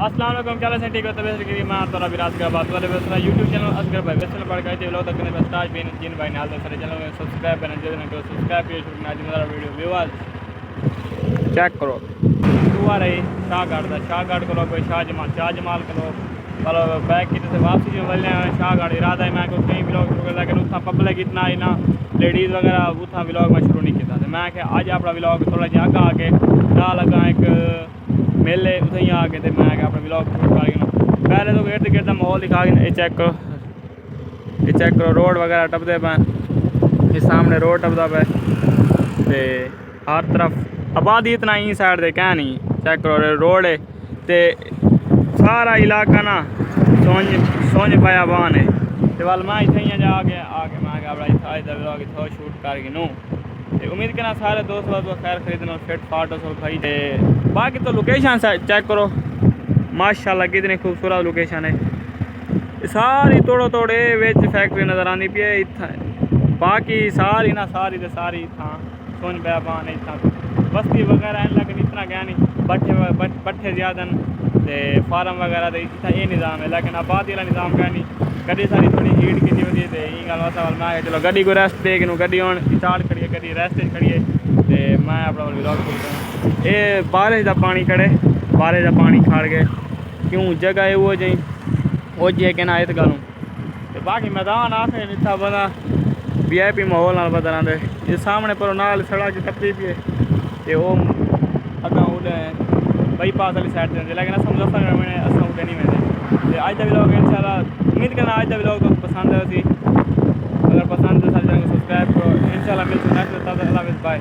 अस्सलाम वालेकुम, क्या से ठीक होता है कि मैं तो रवि राज बात वाले बस यूट्यूब चैनल असगर भाई वेसल पढ़ के व्लॉग तक ने बस ताज बिन जिन भाई नाल सारे चैनल में सब्सक्राइब करना जो ना सब्सक्राइब किए शुरू ना दिन वीडियो व्यूअर्स चेक करो तू आ रही शाहगढ़ को लोग शाह जमाल को लोग चलो बैक की से वापसी जो बोलने शाहगढ़ इरादा है मैं को कहीं व्लॉग शुरू कर लेकिन उतना पब्लिक इतना ही ना लेडीज़ वगैरह उतना व्लॉग में शुरू नहीं किया था मैं आज अपना व्लॉग थोड़ा जहाँ आके ना लगा एक मेले उसे ही आके थे मैं अपना व्लॉग शुरू कर पहले तो गिरते गिरते माहौल दिखा के ये चेक करो रोड वगैरह टपते पे ये सामने रोड टपता पे ते हर तरफ आबादी इतना ही साइड से क्या नहीं चेक करो रोड है ते सारा इलाका ना सोंज बयाबान है ते वाल मैं इतने ही जाके आके मैं अपना इतना व्लॉग इतना शूट करके नूं उम्मीद करना सारे दोस्त खैर खरीदना फिट फाट हो भाई थे बाकी तो लोकेशन चेक करो माशाल्लाह कितनी खूबसूरत लोकेशन है सारी तोड़े विच फैक्ट्री नज़र आती पी इतना बाकी सारी इतना सोन बयाबान है इतना बस्ती वगैरह लेकिन इतना क्या नहीं बट्ठे ज़्यादा ते फार्म वगैरह तो इतना ये निज़ाम है लेकिन आबादी वाला निज़ाम क्या नहीं गड्डी सारी थोड़ी हीट की होती है ये गल वाल मैं चलो गड्डी को रेस्ट दे के गड्डी हूँ स्टार्ट करिए गड्डी रेस्ट खड़ी है तो मैं अपना व्लॉग शुरू करूँ ये बारिश का पानी खड़ गए क्यों जगह है वो जी कि ना इत गलूँ तो बाकी मैदान आखे इतना बंदा VIP माहौल नाल बदल आते ये सामने पर नाल सड़क टप्पी पी तो वो अगर उड़े बाईपास वाली साइड से लेकिन अस मुजफ्फरनगर में अस उड़े नहीं वेंदे तो अज का व्लॉग इंशाल्लाह उम्मीद करना अज का व्लॉग तो पसंद है अगर पसंद है सारे चैनल को सब्सक्राइब करो इंशाल्लाह मिलते हैं नेक्स्ट बाय।